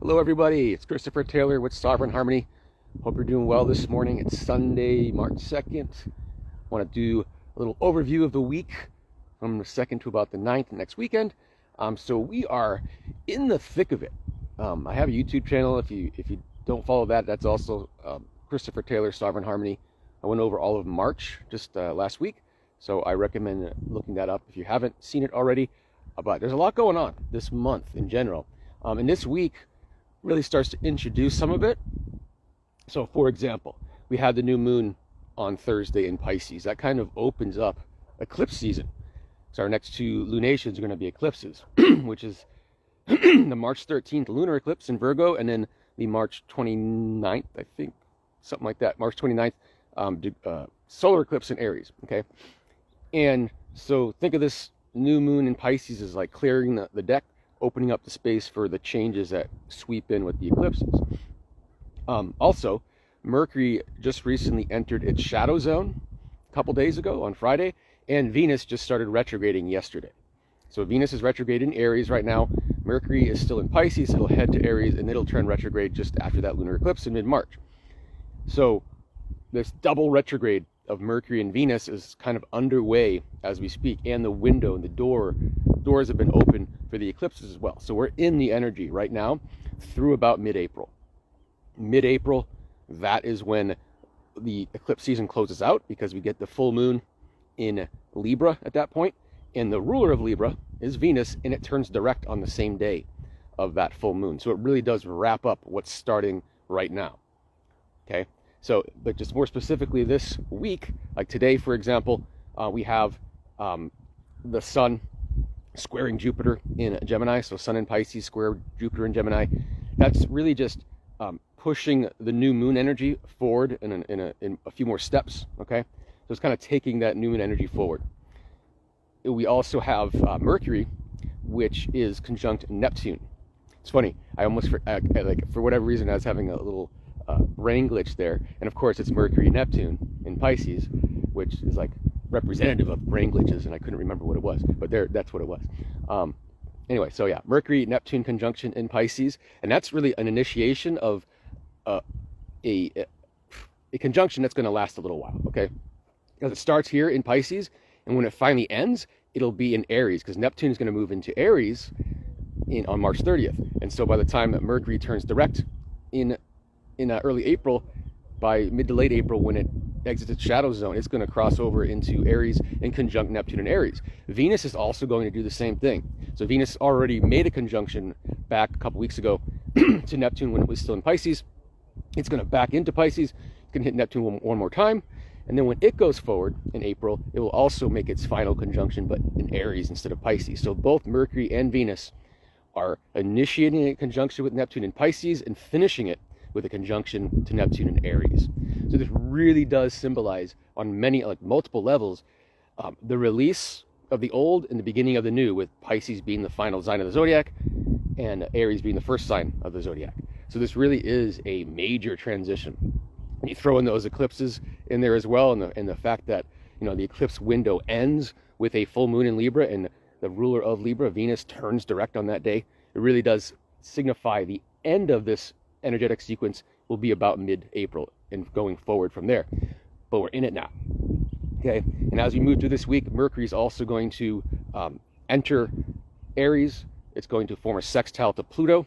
Hello everybody, it's Christopher Taylor with Sovereign Harmony. Hope you're doing well this morning. It's Sunday, March 2nd. I want to do a little overview of the week from the 2nd to about the 9th next weekend. So we are in the thick of it. I have a YouTube channel. If you don't follow that, that's also Christopher Taylor Sovereign Harmony. I went over all of March just last week, so I recommend looking that up if you haven't seen it already. But there's a lot going on this month in general. And this week really starts to introduce some of it. So, for example, we had the new moon on Thursday in Pisces. That kind of opens up eclipse season. So our next two lunations are going to be eclipses, which is the March 13th lunar eclipse in Virgo, and then the March 29th, I think, something like that, March 29th solar eclipse in Aries, okay? And so think of this new moon in Pisces as like clearing the deck, opening up the space for the changes that sweep in with the eclipses. Also, Mercury just recently entered its shadow zone a couple days ago on Friday, and Venus just started retrograding yesterday. So Venus is retrograde in Aries right now. Mercury is still in Pisces. It'll head to Aries, and it'll turn retrograde just after that lunar eclipse in mid-March. So this double retrograde of Mercury and Venus is kind of underway as we speak, and the window and the doors have been open for the eclipses as well. So we're in the energy right now through about mid-April. Mid-April, that is when the eclipse season closes out, because we get the full moon in Libra at that point, and the ruler of Libra is Venus, and it turns direct on the same day of that full moon. So it really does wrap up what's starting right now. Okay, so but just more specifically this week, like today, for example, we have the sun squaring Jupiter in Gemini. So Sun in Pisces square Jupiter in Gemini. That's really just pushing the new moon energy forward in a few more steps. Okay, so it's kind of taking that new moon energy forward. We also have Mercury, which is conjunct Neptune. It's funny. I almost for whatever reason I was having a little brain glitch there, and of course it's Mercury Neptune in Pisces, which is like representative of brain glitches, and I couldn't remember what it was, but that's what it was. Anyway, so yeah, Mercury Neptune conjunction in Pisces, and that's really an initiation of a conjunction that's going to last a little while. Okay, because it starts here in Pisces, and when it finally ends, it'll be in Aries, because Neptune is going to move into Aries on March 30th, and so by the time that Mercury turns direct in early April, by mid to late April, when it exits its shadow zone, it's going to cross over into Aries and conjunct Neptune in Aries. Venus is also going to do the same thing. So Venus already made a conjunction back a couple weeks ago to Neptune when it was still in Pisces. It's going to back into Pisces. It's going to hit Neptune one more time. And then when it goes forward in April, it will also make its final conjunction, but in Aries instead of Pisces. So both Mercury and Venus are initiating a conjunction with Neptune in Pisces and finishing it with a conjunction to Neptune in Aries. So this really does symbolize on many, like multiple levels, the release of the old and the beginning of the new, with Pisces being the final sign of the zodiac and Aries being the first sign of the zodiac. So this really is a major transition. And you throw in those eclipses in there as well, and the fact that, you know, the eclipse window ends with a full moon in Libra, and the ruler of Libra, Venus, turns direct on that day. It really does signify the end of this energetic sequence will be about mid-April and going forward from there. But we're in it now. Okay, and as we move through this week, Mercury is also going to enter Aries. It's going to form a sextile to Pluto.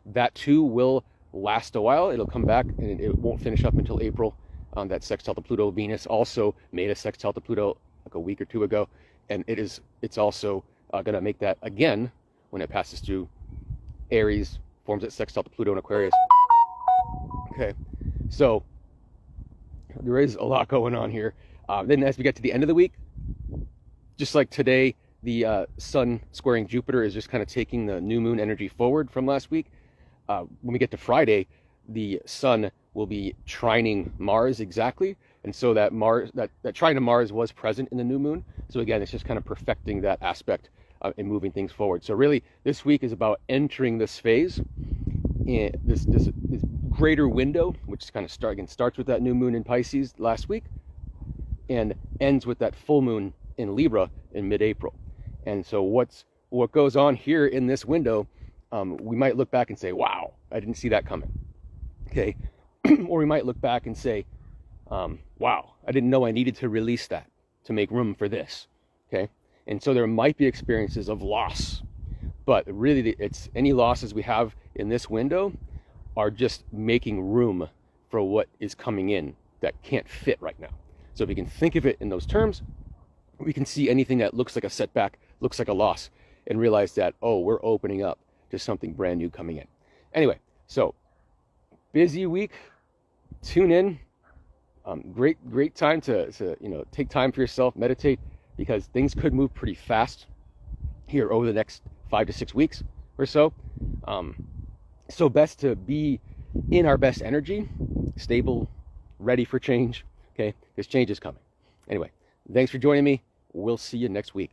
That too will last a while. It'll come back, and it won't finish up until April. That sextile to Pluto. Venus also made a sextile to Pluto like a week or two ago, and it's also going to make that again when it passes through Aries, forms its sextile to Pluto in Aquarius. Okay, so there is a lot going on here. Then as we get to the end of the week, just like today, the sun squaring Jupiter is just kind of taking the new moon energy forward from last week. When we get to Friday, the sun will be trining Mars exactly, and so that trine to Mars was present in the new moon. So again, it's just kind of perfecting that aspect and moving things forward. So really, this week is about entering this phase, in this greater window, which kind of starts with that new moon in Pisces last week, and ends with that full moon in Libra in mid-April. And so what goes on here in this window we might look back and say, wow, I didn't see that coming. Okay. Or we might look back and say, wow, I didn't know I needed to release that to make room for this. Okay. And so there might be experiences of loss, but really it's any losses we have in this window are just making room for what is coming in that can't fit right now. So if we can think of it in those terms, we can see anything that looks like a setback, looks like a loss, and realize that, oh, we're opening up to something brand new coming in. Anyway, so busy week. Tune in. Great time to take time for yourself, meditate, because things could move pretty fast here over the next 5 to 6 weeks or so. So best to be in our best energy, stable, ready for change. Okay, because change is coming. Anyway, thanks for joining me. We'll see you next week.